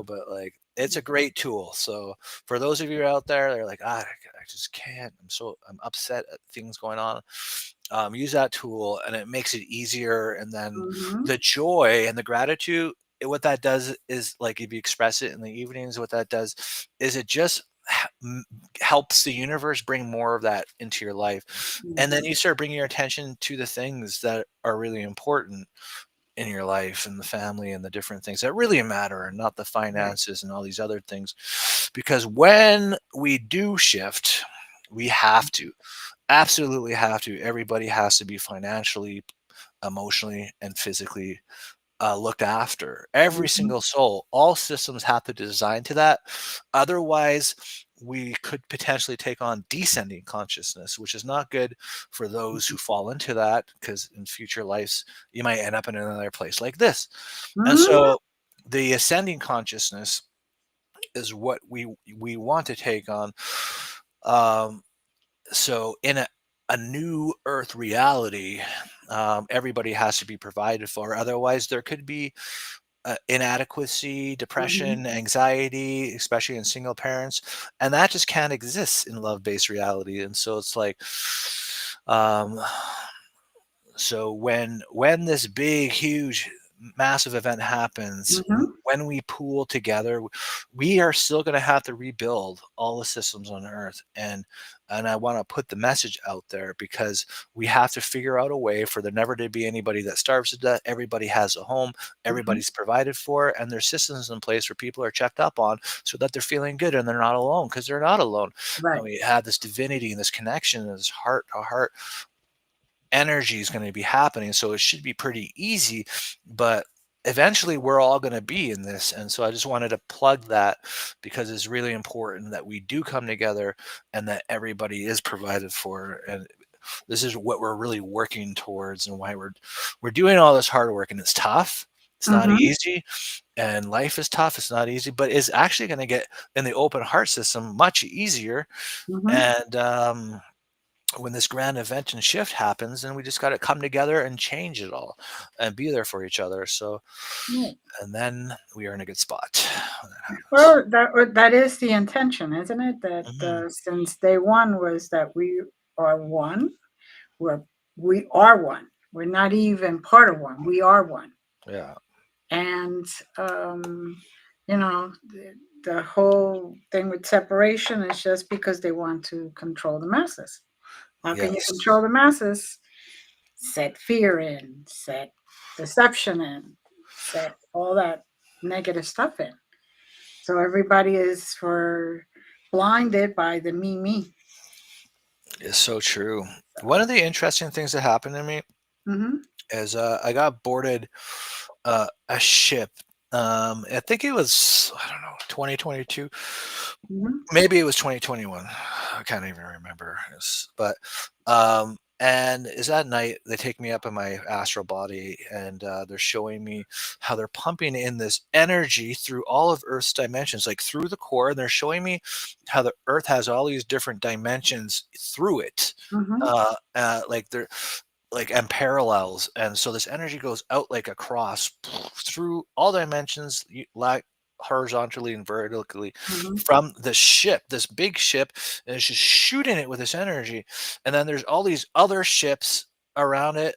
but like it's a great tool. So for those of you out there, they're like, I just can't. I'm upset at things going on. Use that tool, and it makes it easier. And then Mhm. the joy and the gratitude. What that does is like if you express it in the evenings, what that does is it just helps the universe bring more of that into your life, and then Mhm. you start bringing your attention to the things that are really important in your life and the family and the different things that really matter and not the Right. finances and all these other things. Because when we do shift, we have to absolutely have to. Everybody has to be financially, emotionally, and physically looked after. Every Mhm. single soul, all systems have to design to that. Otherwise, we could potentially take on descending consciousness, which is not good for those who fall into that, because in future lives, you might end up in another place like this. And Mhm. so the ascending consciousness is what we want to take on. Um, so in a new earth reality, everybody has to be provided for. Otherwise, there could be inadequacy, Mhm. depression, anxiety, especially in single parents, and that just can't exist in love-based reality. And so it's like, um, so when this big, huge, massive event happens, Mhm. when we pool together, we are still going to have to rebuild all the systems on Earth. And I want to put the message out there because we have to figure out a way for there never to be anybody that starves to death. Everybody has a home, Mhm. everybody's provided for, and there's systems in place where people are checked up on so that they're feeling good and they're not alone because they're not alone. And Right. we have this divinity and this connection, this heart to heart energy is going to be happening. So it should be pretty easy, but eventually we're all going to be in this. And so I just wanted to plug that because it's really important that we do come together and that everybody is provided for. And this is what we're really working towards and why we're doing all this hard work. And it's tough. It's not Mhm. easy, and life is tough. It's not easy, but it's actually going to get in the open heart system much easier. Mhm. And when this grand event and shift happens, then we just got to come together and change it all and be there for each other. So, Right. and then we are in a good spot when that happens. Well, that is the intention, isn't it? That Hmm. since day one was that we are one. We're we are one. We're not even part of one. We are one. Yeah. And you know, the whole thing with separation is just because they want to control the masses. How can you Yes. control the masses? Set fear in, set deception in, set all that negative stuff in. So everybody is for blinded by the me. It's so true. One So, of the interesting things that happened to me mm-hmm, is I got boarded a ship. I think it was, I don't know, 2022. mm-hmm, Maybe it was 2021. I can't even remember. But and is that night they take me up in my astral body, and they're showing me how they're pumping in this energy through all of Earth's dimensions, like through the core. And they're showing me how the Earth has all these different dimensions through it. mm-hmm, Like they're like and parallels, and so this energy goes out like a cross through all dimensions, like horizontally and vertically, mm-hmm, from the ship, this big ship, and it's just shooting it with this energy. And then there's all these other ships around it.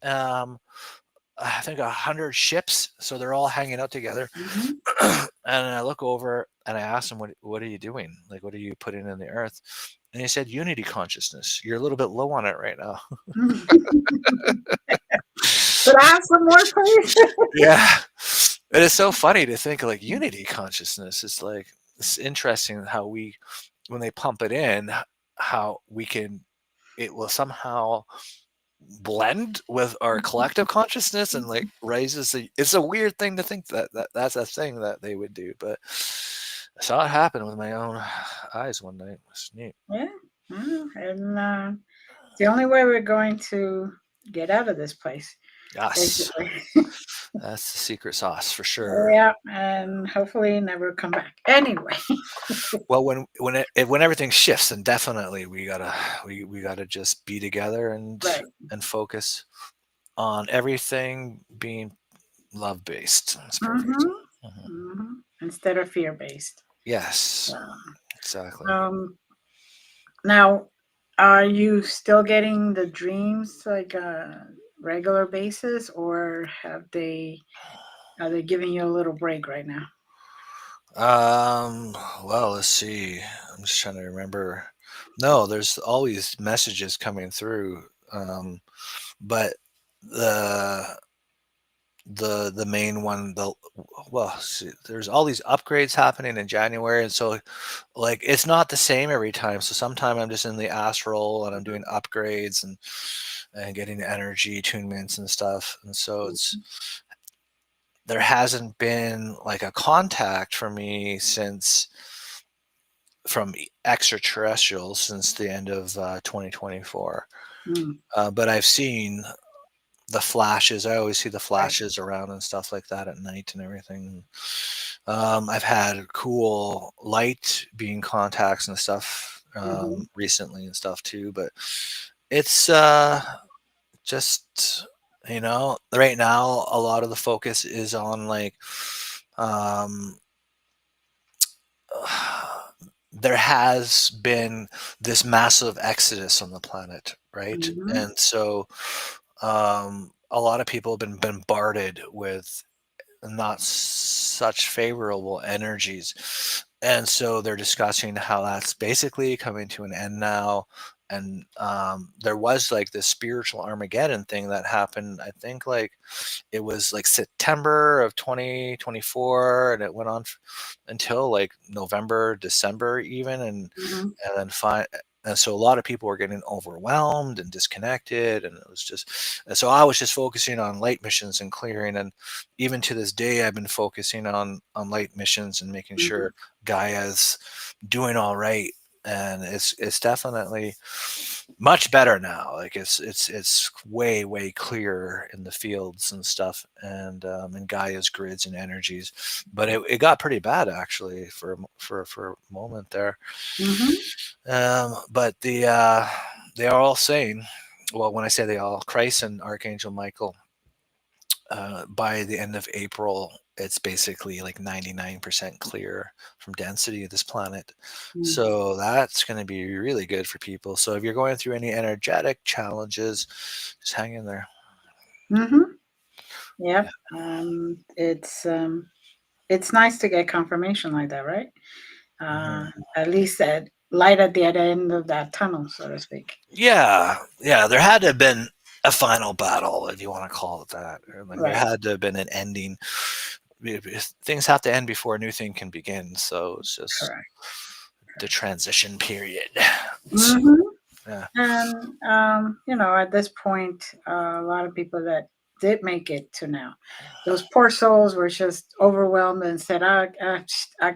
um I think 100 ships, so they're all hanging out together. mm-hmm. And I look over and I ask him, what are you doing? Like, what are you putting in the earth? And he said, unity consciousness. You're a little bit low on it right now. But I have some more, please. Yeah. It is so funny to think like unity consciousness. It's like it's interesting how we, when they pump it in, how we can, it will somehow blend with our collective consciousness and like raises the, it's a weird thing to think that's a thing that they would do. But I saw it happen with my own eyes one night. It was neat. Yeah, and it's the only way we're going to get out of this place, Yes. basically. That's the secret sauce for sure. Yeah, and hopefully never come back. Anyway, Well, when everything shifts, then definitely we gotta just be together right. and focus on everything being love based. That's perfect. Mm-hmm. Mhm. Mm-hmm. Instead of fear based. Yes, exactly. Um, Now, are you still getting the dreams like a regular basis, or have they are they giving you a little break right now? Um, well, let's see. I'm just trying to remember. No, there's always messages coming through. But the the main one, well, see, there's all these upgrades happening in January, and so like it's not the same every time. So sometime I'm just in the astral and I'm doing upgrades and getting energy attunements and stuff. And so it's, there hasn't been like a contact for me since, from extraterrestrials, since the end of 2024. Mm, But I've seen the flashes. I always see the right. flashes around and stuff like that at night and everything. I've had cool light being contacts and stuff Hmm. recently and stuff too. But it's just, right now a lot of the focus is on like, um, there has been this massive exodus on the planet, right? Hmm. And so a lot of people have been bombarded with not such favorable energies. And so they're discussing how that's basically coming to an end now. And there was like this spiritual Armageddon thing that happened, I think, like it was like September of 2024, and it went on until like November, December even, Hmm. and then and so a lot of people were getting overwhelmed and disconnected, and it was just, and so I was just focusing on light missions and clearing. And even to this day I've been focusing on light missions and making Hmm. sure Gaia's doing all right. And it's definitely much better now. Like it's way clearer in the fields and stuff, and Gaia's grids and energies. But it got pretty bad actually for a moment there. Mm-hmm. But they are all saying, well, when I say they all, Christ and Archangel Michael, by the end of April, it's basically like 99% clear from density of this planet. So that's going to be really good for people. So if you're going through any energetic challenges, just hang in there. Mm-hmm. Yep. It's nice to get confirmation like that, right? Uh, Mhm. at least that light at the other end of that tunnel, so to speak. Yeah, there had to have been a final battle, if you want to call it that. Or, like, there Right. had to have been an ending. Things have to end before a new thing can begin. So it's just Correct. the transition period. So, Mm-hmm. yeah. And at this point, a lot of people that did make it to now, those poor souls were just overwhelmed and said, "I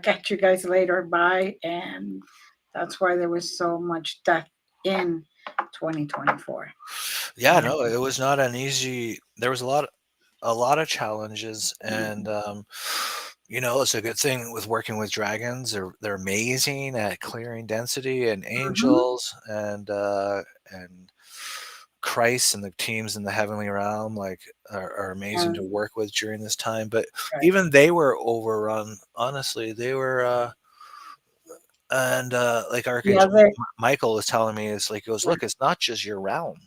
catch you guys later, bye." And that's why there was so much death in 2024. Yeah, And no, it was not an easy. There was a lot of challenges, and it's a good thing with working with dragons. They're amazing at clearing density, and Mhm. angels, and Christ and the teams in the heavenly realm like are amazing to And work with during this time. But right, even they were overrun. Honestly, they were. And like the Archangel other, Michael was telling me, it's like, goes, right, look, it's not just your realm.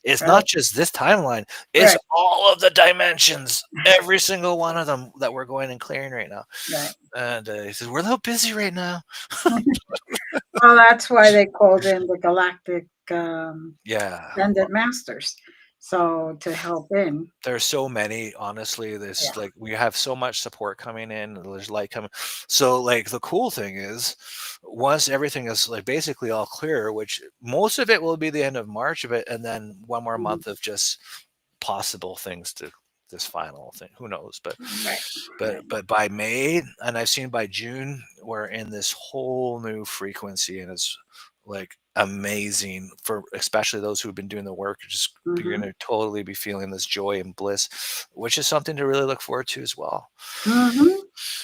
It's right, not just this timeline. It's right, all of the dimensions, every single one of them that we're going and clearing right now. right. And he says, we're a little busy right now. Well, that's why they called in the galactic Yeah. ascended masters, so to help in. There's so many, honestly. There's Yeah. like we have so much support coming in. There's light coming. So like the cool thing is, once everything is like basically all clear, which most of it will be the end of March of it, and then one more Mhm. month of just possible things to this final thing. Who knows? But Right. but Right. but by May, and I've seen by June, we're in this whole new frequency, and it's like amazing for especially those who've been doing the work. Just you're Mm-hmm. going to totally be feeling this joy and bliss, which is something to really look forward to as well. Mm-hmm.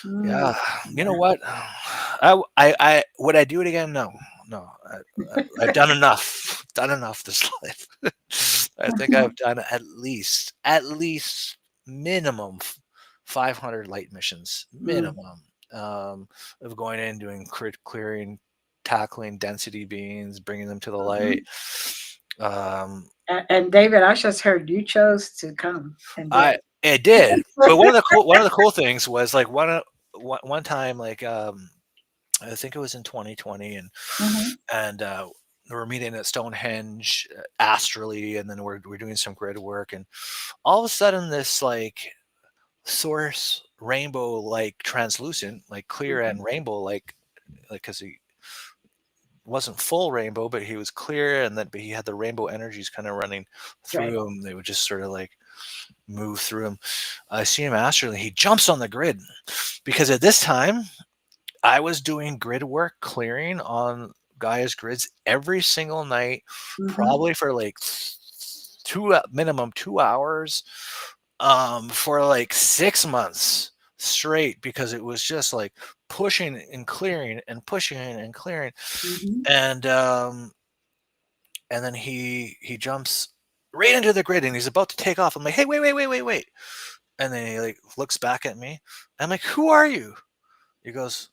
Mm. Yeah, you know what? Would I do it again? No, no. I've done enough. Done enough this life. I think I've done at least minimum 500 light missions Mm. minimum, of going in doing clearing, tackling density beings, bringing them to the light. Mhm. Um, And David, I just heard you chose to come and do I it. it did, but one of the cool things was like one time like I think it was in 2020, Mhm. and we're meeting at Stonehenge astrally, and then we're doing some grid work, and all of a sudden this like source rainbow like translucent, like clear Mhm. and rainbow, like because he wasn't full rainbow, but he was clear, and then but he had the rainbow energies kind of running Right. through him. They would just sort of like move through him. I see him astrally. He jumps on the grid because at this time I was doing grid work, clearing on Gaia's grids every single night, Mhm. probably for like minimum 2 hours, for like 6 months straight, because it was just like pushing and clearing and pushing and clearing, Mhm. and and then he jumps right into the grid, and he's about to take off. I'm like, hey, wait, and then he like looks back at me. I'm like, who are you? He goes,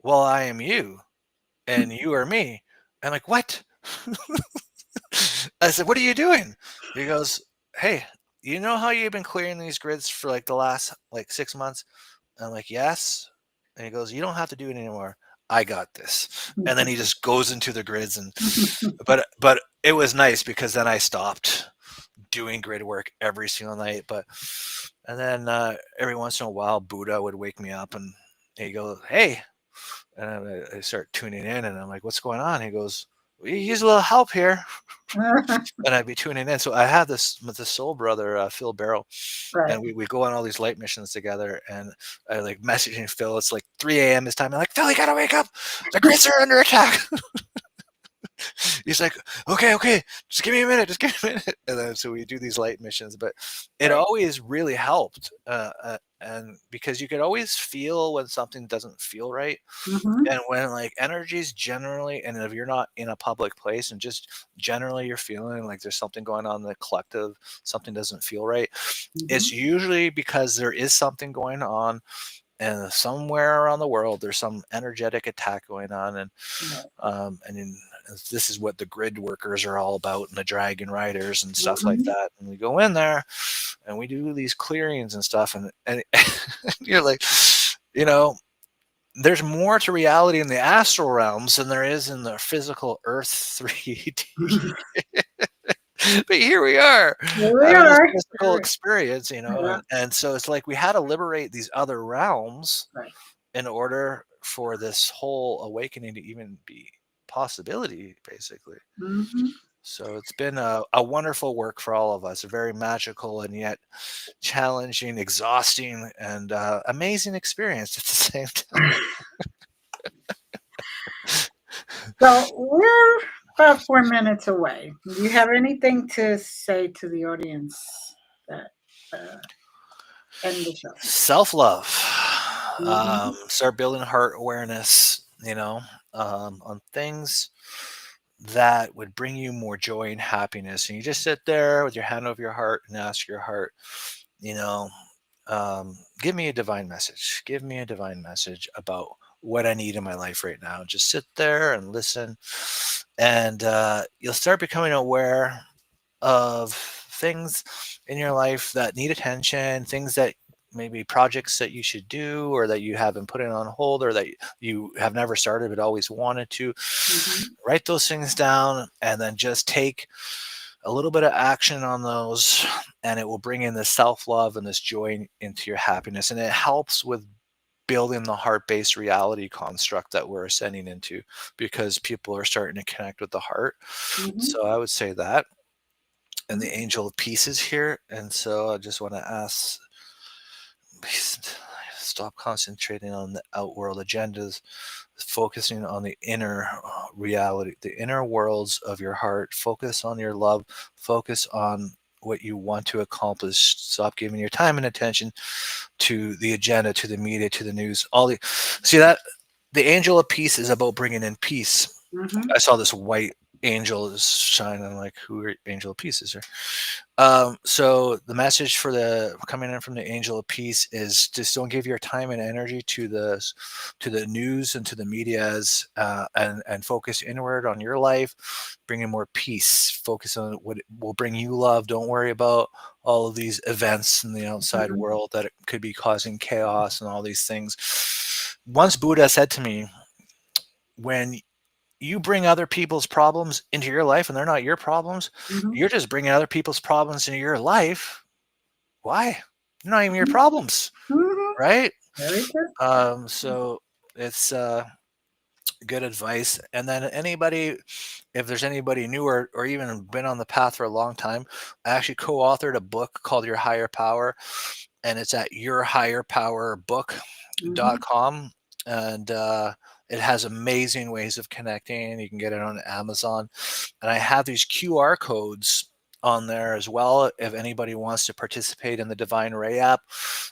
well, I am you, and you are me. I'm like, what? I said, what are you doing? He goes, hey, you know how you've been clearing these grids for like the last like 6 months? I'm like, yes. And he goes, you don't have to do it anymore. I got this. And then he just goes into the grids, and but it was nice because then I stopped doing grid work every single night. But and then every once in a while Buddha would wake me up, and he goes, hey, and I start tuning in, and I'm like, what's going on? He goes, we use a little help here. And I'd be tuning in. So I had this with the soul brother, Phil Barrow, Right. and we go on all these light missions together. And I like messaging Phil. It's like 3 a.m. this time. I'm like, Phil, you gotta wake up. The grids are under attack. he's like, okay, just give me a minute, just give me a minute. And then so we do these light missions, but it Right. always really helped. And because you could always feel when something doesn't feel right, Mm-hmm. and when like energies generally, and if you're not in a public place and just generally you're feeling like there's something going on in the collective, something doesn't feel right, Mm-hmm. it's usually because there is something going on, and somewhere around the world there's some energetic attack going on. Right. This is what the grid workers are all about, and the dragon riders and stuff like Mm-hmm. that. And we go in there and we do these clearings and stuff, and you're like, you know, there's more to reality in the astral realms than there is in the physical earth 3D. But here we are Here we having this are. physical experience, Yeah. and so it's like we had to liberate these other realms Right. in order for this whole awakening to even be possibility, basically. Mm-hmm. So it's been a wonderful work for all of us, a very magical and yet challenging, exhausting, and amazing experience at the same time. So we're about 4 minutes away. Do you have anything to say to the audience that end the show? Self love. Mm-hmm. Start building heart awareness, on things that would bring you more joy and happiness. And you just sit there with your hand over your heart and ask your heart, you know, give me a divine message. Give me a divine message about what I need in my life right now. Just sit there and listen, and you'll start becoming aware of things in your life that need attention, things that maybe projects that you should do or that you have been putting on hold or that you have never started but always wanted to. Mm-hmm. Write those things down and then just take a little bit of action on those, and it will bring in this self-love and this joy into your happiness, and it helps with building the heart-based reality construct that we're ascending into, because people are starting to connect with the heart. Mm-hmm. So I would say that, and the Mm-hmm. angel of peace is here. And so I just want to ask, stop concentrating on the outworld agendas, focusing on the inner reality, the inner worlds of your heart. Focus on your love, focus on what you want to accomplish. Stop giving your time and attention to the agenda, to the media, to the news. All the see that the angel of peace is about bringing in peace. Mm-hmm. I saw this white angel is shining, like, who are angel of peace is here? So the message for the coming in from the angel of peace is just don't give your time and energy to the news and to the medias, and focus inward on your life, bring in more peace, focus on what will bring you love. Don't worry about all of these events in the outside Mm-hmm. world that it could be causing chaos and all these things. Once Buddha said to me, when you bring other people's problems into your life and they're not your problems, Mm-hmm. you're just bringing other people's problems into your life. Why? They're not even your problems, Mm-hmm. right? Very good. So it's good advice. And then if there's anybody new or even been on the path for a long time, I actually co-authored a book called Your Higher Power, and it's at Mm-hmm. yourhigherpowerbook.com. And it has amazing ways of connecting. You can get it on Amazon. And I have these QR codes on there as well if anybody wants to participate in the Divine Ray app.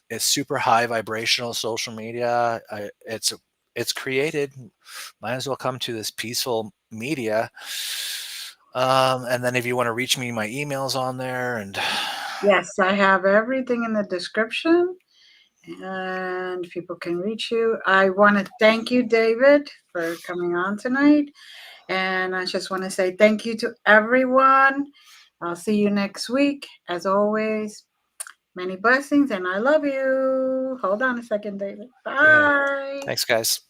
It's super high vibrational social media. It's created. Might as well come to this peaceful media. And then if you want to reach me, my email's on there. And Yes, I have everything in the description, and people can reach you. I want to thank you, David, for coming on tonight. And I just want to say thank you to everyone. I'll see you next week. As always, many blessings, and I love you. Hold on a second, David. yeah, Bye. thanks, guys.